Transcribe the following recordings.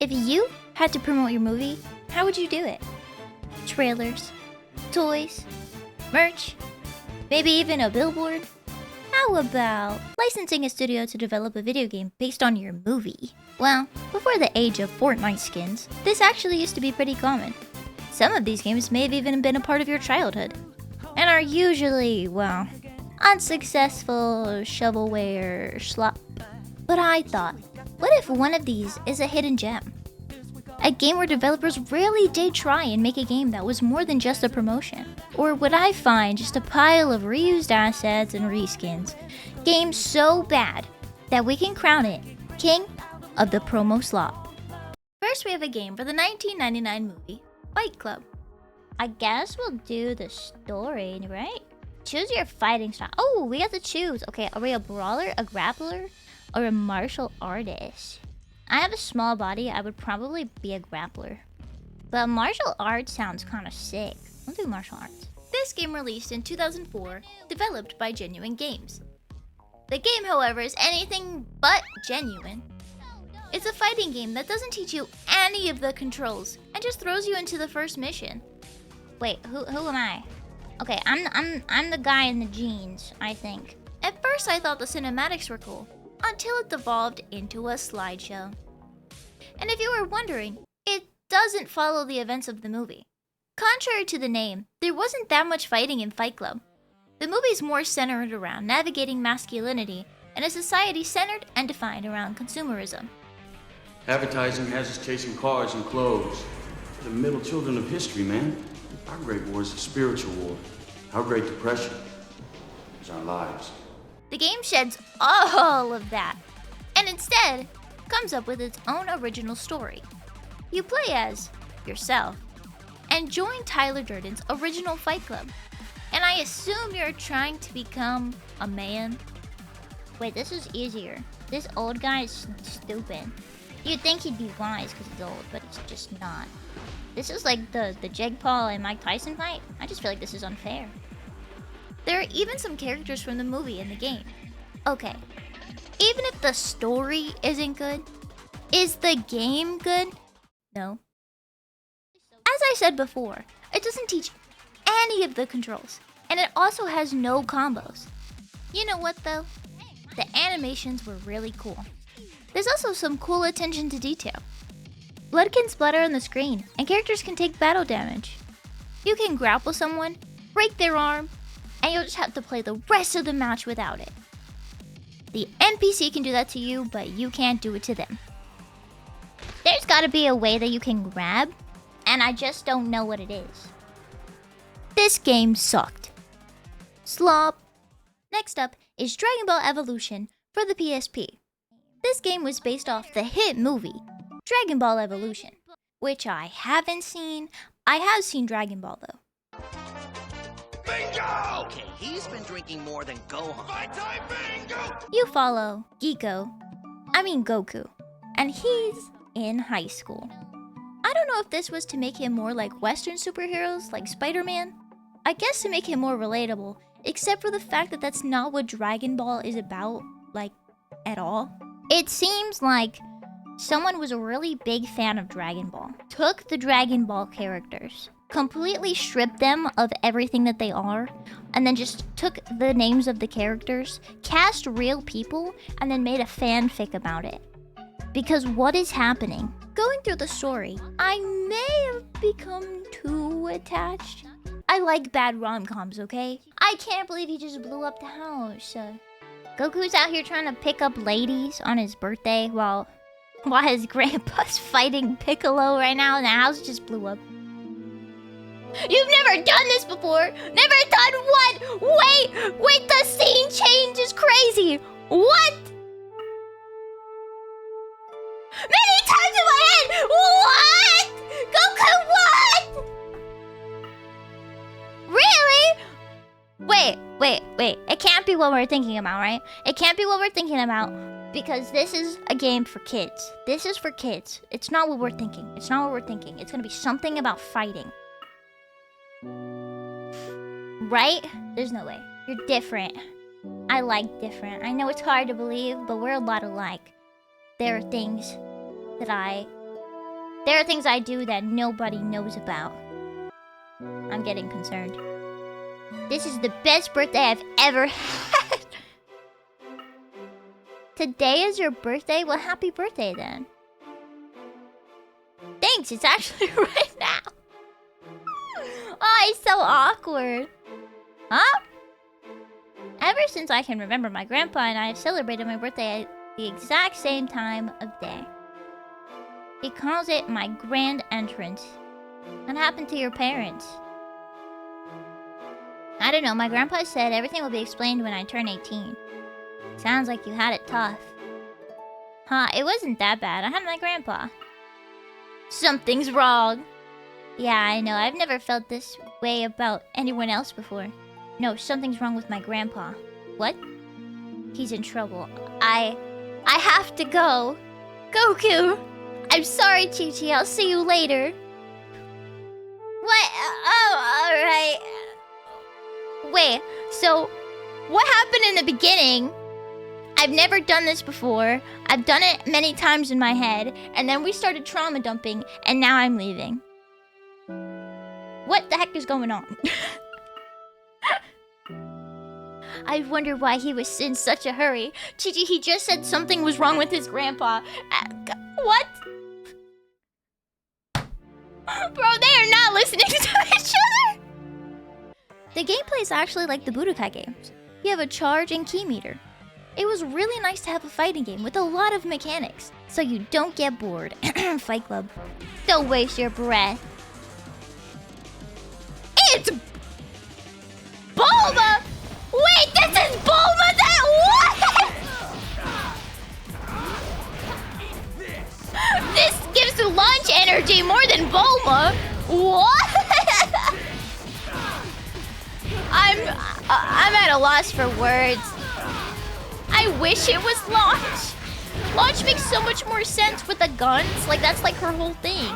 If you had to promote your movie, how would you do it? Trailers, toys, merch, maybe even a billboard? How about licensing a studio to develop a video game based on your movie? Well, before the age of Fortnite skins, this actually used to be pretty common. Some of these games may have even been a part of your childhood, and are usually, well, unsuccessful shovelware slop. But I thought, what if one of these is a hidden gem? A game where developers really did try and make a game that was more than just a promotion. Or would I find just a pile of reused assets and reskins? Games so bad that we can crown it King of the Promo Slop. First we have a game for the 1999 movie, Fight Club. I guess we'll do the story, right? Choose your fighting style. Oh, we have to choose. Okay, are we a brawler, a grappler, or a martial artist? I have a small body, I would probably be a grappler. But martial arts sounds kind of sick. We'll do martial arts. This game released in 2004, developed by Genuine Games. The game, however, is anything but genuine. It's a fighting game that doesn't teach you any of the controls and just throws you into the first mission. Wait, who am I? Okay, I'm the guy in the jeans, I think. At first I thought the cinematics were cool, until it devolved into a slideshow. And if you were wondering, it doesn't follow the events of the movie. Contrary to the name, there wasn't that much fighting in Fight Club. The movie's more centered around navigating masculinity in a society centered and defined around consumerism. Advertising has us chasing cars and clothes. We're the middle children of history, man. Our great war is a spiritual war. Our great depression is our lives. The game sheds all of that, and instead comes up with its own original story. You play as yourself, and join Tyler Durden's original Fight Club. And I assume you're trying to become a man? Wait, this is easier. This old guy is stupid. You'd think he'd be wise because he's old, but he's just not. This is like the Jake Paul and Mike Tyson fight. I just feel like this is unfair. There are even some characters from the movie in the game. Okay, even if the story isn't good, is the game good? No. As I said before, it doesn't teach any of the controls, and it also has no combos. You know what though? The animations were really cool. There's also some cool attention to detail. Blood can splatter on the screen, and characters can take battle damage. You can grapple someone, break their arm, and you'll just have to play the rest of the match without it. The NPC can do that to you, but you can't do it to them. There's gotta be a way that you can grab, and I just don't know what it is. This game sucked. Slop. Next up is Dragon Ball Evolution for the PSP. This game was based off the hit movie, Dragon Ball Evolution, which I haven't seen. I have seen Dragon Ball though. Bingo! Okay, he's been drinking more than Gohan. My time, bingo! You follow Goku, and he's in high school. I don't know if this was to make him more like Western superheroes like Spider-Man. I guess to make him more relatable, except for the fact that that's not what Dragon Ball is about, like, at all. It seems like someone was a really big fan of Dragon Ball, took the Dragon Ball characters, completely stripped them of everything that they are, and then just took the names of the characters, cast real people, and then made a fanfic about it. Because what is happening? Going through the story, I may have become too attached. I like bad rom-coms, okay? I can't believe he just blew up the house. Goku's out here trying to pick up ladies on his birthday while his grandpa's fighting Piccolo right now and the house just blew up. You've never done this before! Never done what? Wait, the scene change is crazy! What? Many times in my head! What? Goku, what? Really? Wait. It can't be what we're thinking about, right? It can't be what we're thinking about because this is a game for kids. This is for kids. It's not what we're thinking. It's gonna be something about fighting. Right? There's no way. You're different. I like different. I know it's hard to believe, but we're a lot alike. There are things that I There are things I do that nobody knows about. I'm getting concerned. This is the best birthday I've ever had. Today is your birthday? Well, happy birthday then. Thanks, it's actually right now. Oh, it's so awkward. Huh? Ever since I can remember, my grandpa and I have celebrated my birthday at the exact same time of day. He calls it my grand entrance. What happened to your parents? I don't know, my grandpa said everything will be explained when I turn 18. Sounds like you had it tough. Huh, it wasn't that bad. I had my grandpa. Something's wrong. Yeah, I know. I've never felt this way about anyone else before. No, something's wrong with my grandpa. What? He's in trouble. I have to go. Goku! I'm sorry, Chi-Chi. I'll see you later. What? Oh, alright. Wait, so what happened in the beginning? I've never done this before. I've done it many times in my head, and then we started trauma dumping, and now I'm leaving. What the heck is going on? I wonder why he was in such a hurry. Chi-Chi, he just said something was wrong with his grandpa. What? Bro, they are not listening to each other. The gameplay is actually like the Budokai games. You have a charge and key meter. It was really nice to have a fighting game with a lot of mechanics, so you don't get bored. Fight Club. Don't waste your breath. It's Bulma! Wait, this is Bulma that what? This gives launch energy more than Bulma. What? I'm at a loss for words. I wish it was Launch. Launch makes so much more sense with the guns. Like, that's like her whole thing.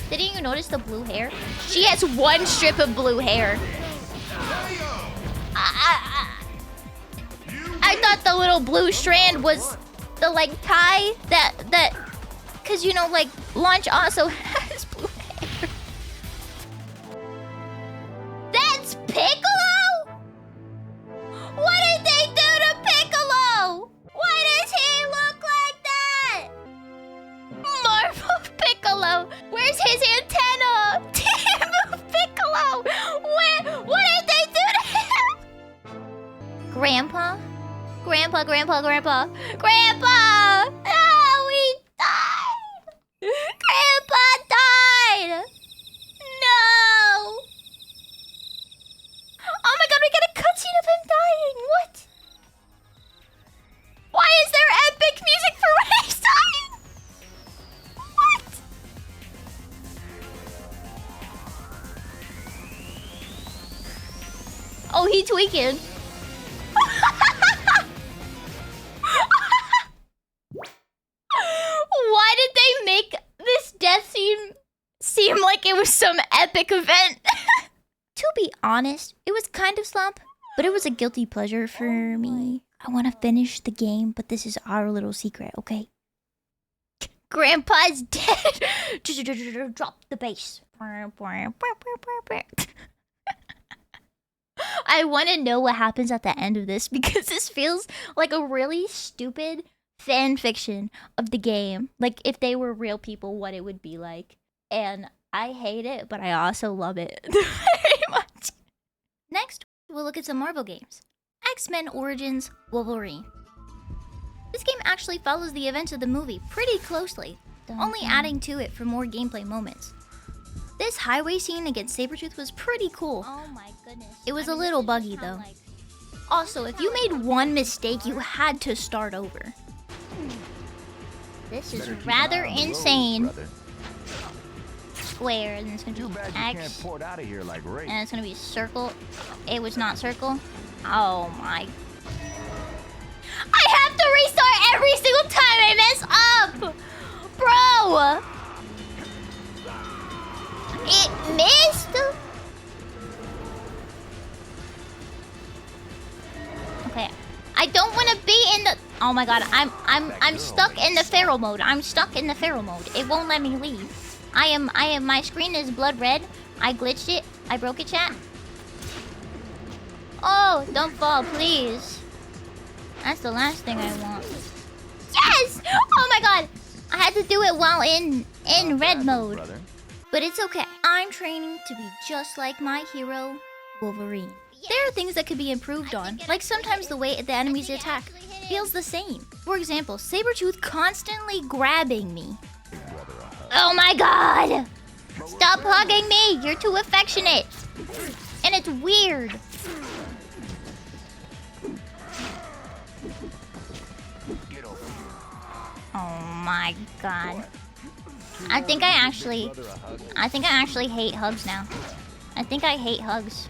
Didn't you notice the blue hair? She has one strip of blue hair. I thought the little blue strand was the, like, tie that... Because, you know, like, Launch also has blue hair. That's Piccolo? What did they do to Piccolo? Why does he look like that? Marvel Piccolo. Where's his antenna? Team of Piccolo. What did they do to him? Grandpa? Grandpa. Grandpa! Oh, he died! Grandpa died! No! Oh my god, we got a cutscene of him dying! What? Why is there epic music for when he's dying? What? Oh, he tweaking. Why did they make this death scene seem like it was some epic event? To be honest, it was kind of slop, but it was a guilty pleasure for me. I want to finish the game, but this is our little secret, okay? Grandpa's dead. Drop the bass. I want to know what happens at the end of this because this feels like a really stupid fan fiction of the game. Like, if they were real people, what it would be like. And I hate it, but I also love it very much. Next, we'll look at some Marvel games. X-Men Origins Wolverine. This game actually follows the events of the movie pretty closely, only adding to it for more gameplay moments. This highway scene against Sabretooth was pretty cool. Oh my goodness. It was a little buggy though. Also, if you made one mistake, you had to start over. This is rather insane. Square, and it's gonna be X, and it's gonna be circle. It was not circle. Oh my. I have to restart every single time I mess up! Bro! It missed? Okay. I don't want to be in the... Oh my god, I'm stuck in the feral mode. I'm stuck in the feral mode. It won't let me leave. My screen is blood red. I glitched it. I broke it, chat. Oh, don't fall, please. That's the last thing I want. Yes! Oh my god! I had to do it while in red mode. But it's okay. I'm training to be just like my hero, Wolverine. There are things that could be improved on, like sometimes the way the enemies attack feels the same. For example, Sabretooth constantly grabbing me. Oh my god! Stop hugging me! You're too affectionate! And it's weird. Oh my god. I think I actually hate hugs now. I think I hate hugs.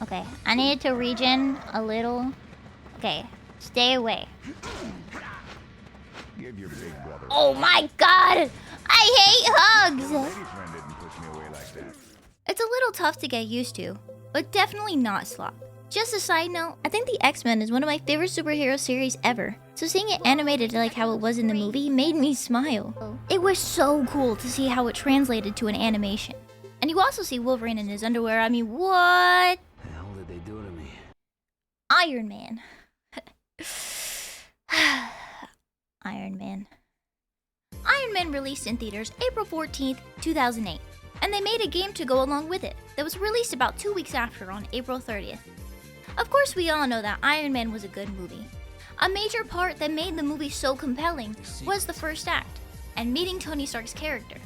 Okay, I needed to regen a little. Okay, stay away. Oh my god! I hate hugs! It's a little tough to get used to, but definitely not Slop. Just a side note, I think the X-Men is one of my favorite superhero series ever. So seeing it animated like how it was in the movie made me smile. It was so cool to see how it translated to an animation. And you also see Wolverine in his underwear. I mean, what? The hell did they do to me? Iron Man. Iron Man. Iron Man released in theaters April 14th, 2008. And they made a game to go along with it that was released about 2 weeks after on April 30th. Of course, we all know that Iron Man was a good movie. A major part that made the movie so compelling was the first act, and meeting Tony Stark's character.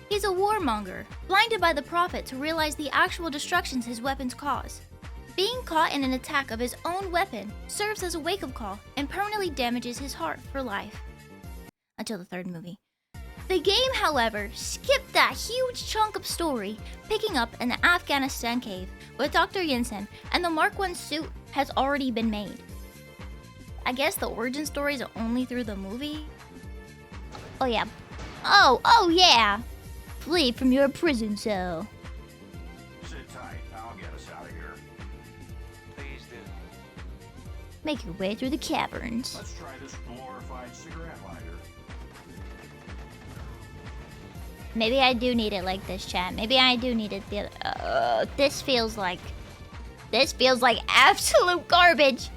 He's a warmonger, blinded by the Prophet to realize the actual destructions his weapons cause. Being caught in an attack of his own weapon serves as a wake-up call and permanently damages his heart for life. Until the third movie. The game, however, skipped that huge chunk of story, picking up in the Afghanistan cave with Dr. Yinsen, and the Mark I suit has already been made. I guess the origin stories are only through the movie? Oh yeah. Oh yeah! Flee from your prison cell. Sit tight. I'll get us out of here. Please do. Make your way through the caverns. Let's try this glorified cigarette lighter. Maybe I do need it like this, chat. Maybe I do need it the this feels like absolute garbage.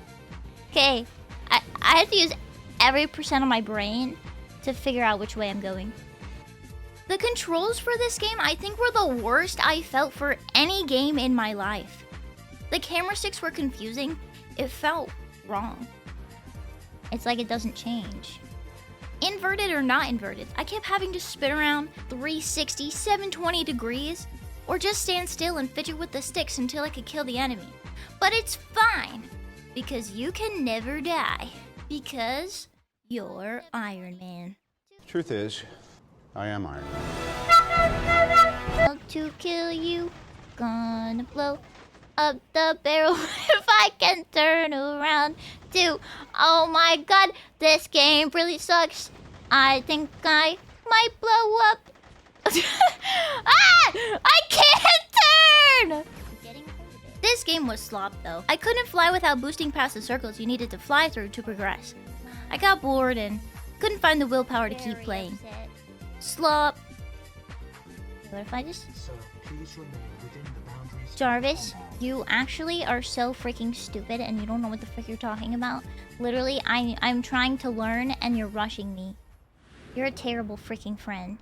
Okay. I have to use every percent of my brain to figure out which way I'm going. The controls for this game, I think, were the worst I felt for any game in my life. The camera sticks were confusing. It felt wrong. It's like it doesn't change. Inverted or not inverted, I kept having to spin around 360, 720 degrees, or just stand still and fidget with the sticks until I could kill the enemy. But it's fine, because you can never die, because you're Iron Man. Truth is, I am Iron Man. To kill you, gonna blow up the barrel if I can turn around to. Oh my god, this game really sucks. I think I might blow up. Ah! I can't turn! This game was slop though. I couldn't fly without boosting past the circles you needed to fly through to progress. I got bored and couldn't find the willpower to keep playing. Slop. What if I just... Jarvis, you actually are so freaking stupid and you don't know what the frick you're talking about. Literally, I'm trying to learn and you're rushing me. You're a terrible freaking friend.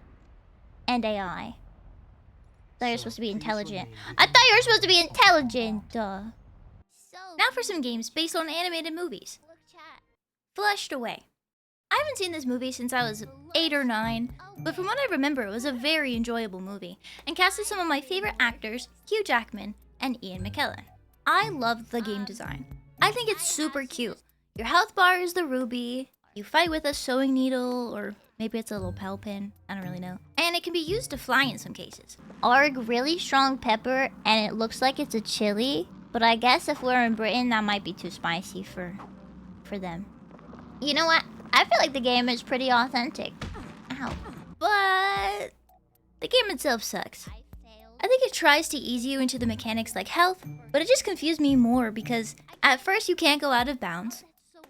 And AI. I thought you were supposed to be intelligent. I thought you were supposed to be intelligent! Now for some games based on animated movies. Flushed Away. I haven't seen this movie since I was 8 or 9, but from what I remember, it was a very enjoyable movie, and casted some of my favorite actors, Hugh Jackman and Ian McKellen. I love the game design. I think it's super cute. Your health bar is the ruby, you fight with a sewing needle, or maybe it's a little pal pin, I don't really know. And it can be used to fly in some cases. Arg, really strong pepper, and it looks like it's a chili, but I guess if we're in Britain, that might be too spicy for them. You know what? I feel like the game is pretty authentic. Ow. But the game itself sucks. I think it tries to ease you into the mechanics like health, but it just confused me more because at first you can't go out of bounds,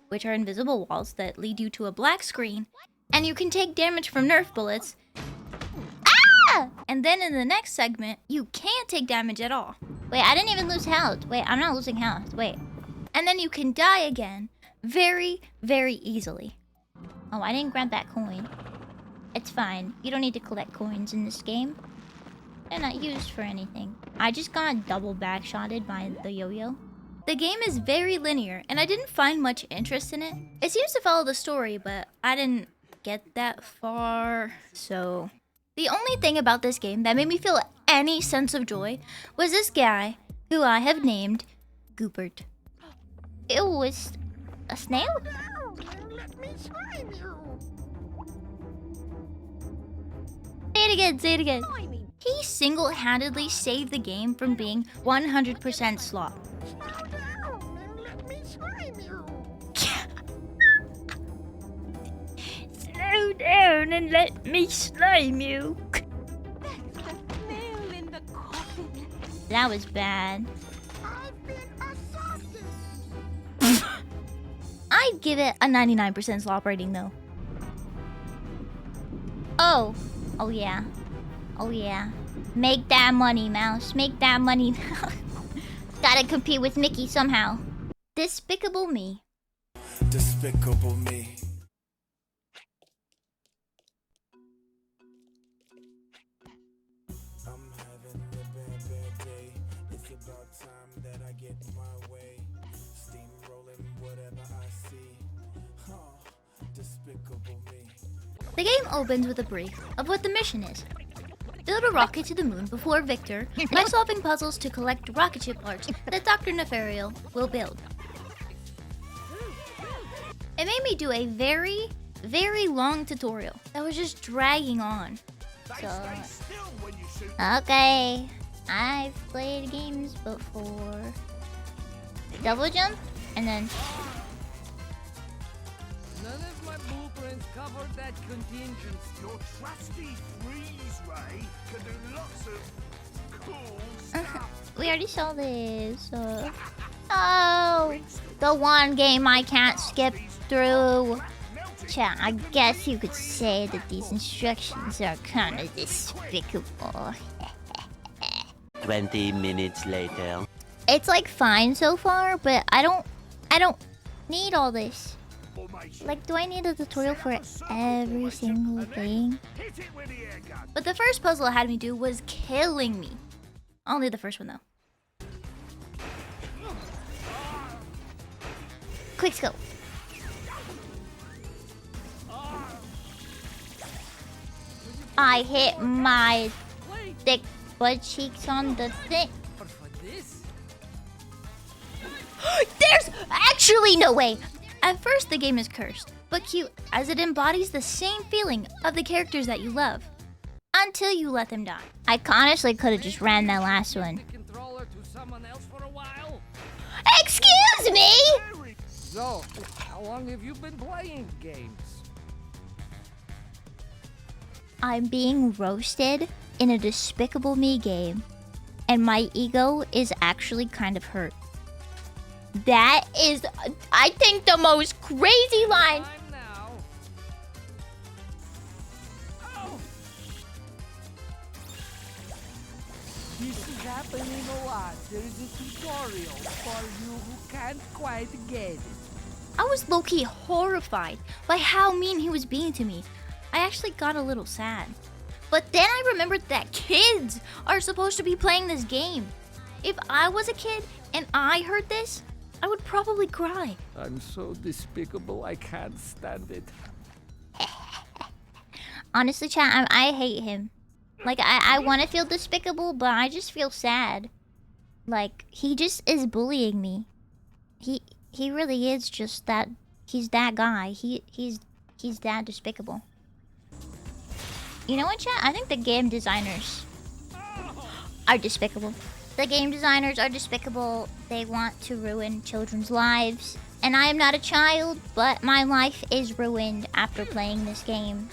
which are invisible walls that lead you to a black screen, and you can take damage from Nerf bullets. Ah! And then in the next segment, you can't take damage at all. Wait, I didn't even lose health. Wait, I'm not losing health. Wait. And then you can die again very, very easily. Oh, I didn't grab that coin. It's fine. You don't need to collect coins in this game. They're not used for anything. I just got double backshotted by the yo-yo. The game is very linear, and I didn't find much interest in it. It seems to follow the story, but I didn't get that far, so... The only thing about this game that made me feel any sense of joy was this guy, who I have named Goopert. It was a snail? Say it again, say it again. He single-handedly saved the game from being 100% slop. Slow down and let me slime you. That was bad. I'd give it a 99% slop rating though. Oh yeah. Oh yeah. Make that money, Mouse. Make that money. Gotta compete with Mickey somehow. Despicable Me. Despicable Me. I'm having a bad day. It's about time that I get my way. Steamrolling whatever I see. Despicable Me. The game opens with a brief of what the mission is. Build a rocket to the moon before Victor by solving puzzles to collect rocket ship parts that Dr. Nefario will build. It made me do a very, very long tutorial that was just dragging on. So, okay, I've played games before. Double jump, and then... None of my blueprints covered that contingency. Your trusty freeze ray can do lots of cool stuff. We already saw this. Oh, the one game I can't skip through. Chat, I guess you could say that these instructions are kind of despicable. 20 minutes later. It's like fine so far, but I don't need all this. Like, do I need a tutorial for every single thing? But the first puzzle it had me do was killing me. Only the first one though. Quick scope. I hit my thick butt cheeks on the thing. But for this, There's actually no way! At first, the game is cursed, but cute, as it embodies the same feeling of the characters that you love. Until you let them die. I honestly could have just ran that last one. the controller to someone else for a while. Excuse me! So, how long have you been playing games? I'm being roasted in a Despicable Me game, and my ego is actually kind of hurt. That is, I think, the most crazy line. Time now. This is happening a lot. There is a tutorial for you who can't quite get it. I was low-key horrified by how mean he was being to me. I actually got a little sad. But then I remembered that kids are supposed to be playing this game. If I was a kid and I heard this, I would probably cry. I'm so despicable, I can't stand it. Honestly, chat, I hate him. Like, I want to feel despicable, but I just feel sad. Like, he just is bullying me. He really is just that. He's that guy. He's that despicable. You know what, chat? I think the game designers are despicable. The game designers are despicable. They want to ruin children's lives. And I am not a child, but my life is ruined after playing this game.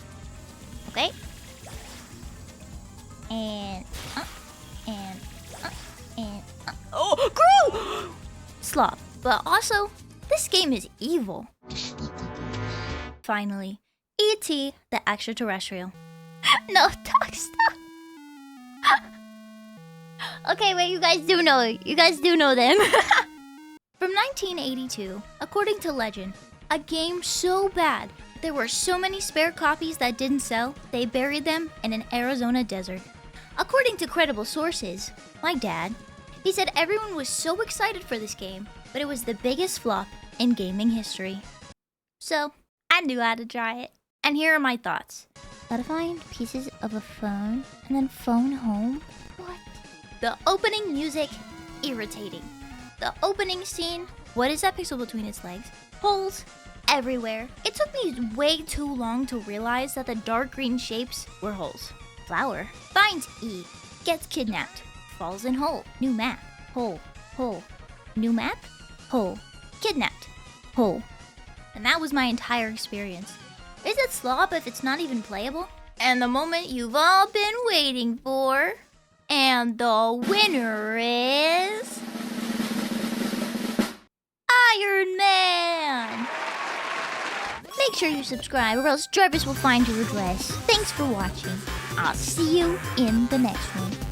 Okay? And Oh, Gru! Slop. But also, this game is evil. Finally, E.T. the extraterrestrial. No, Doc, stop. Okay, wait, you guys do know them. From 1982, according to legend, a game so bad there were so many spare copies that didn't sell, they buried them in an Arizona desert. According to credible sources, my dad, he said everyone was so excited for this game, but it was the biggest flop in gaming history. So, I knew how to try it. And here are my thoughts. Gotta find pieces of a phone and then phone home? What? The opening music, irritating. The opening scene, what is that pixel between its legs? Holes everywhere. It took me way too long to realize that the dark green shapes were holes. Flower finds E, gets kidnapped, falls in hole. New map, hole, hole. New map, hole. Kidnapped, hole. And that was my entire experience. Is it slop if it's not even playable? And the moment you've all been waiting for, and the winner is Iron Man! Make sure you subscribe or else Jarvis will find your address. Thanks for watching. I'll see you in the next one.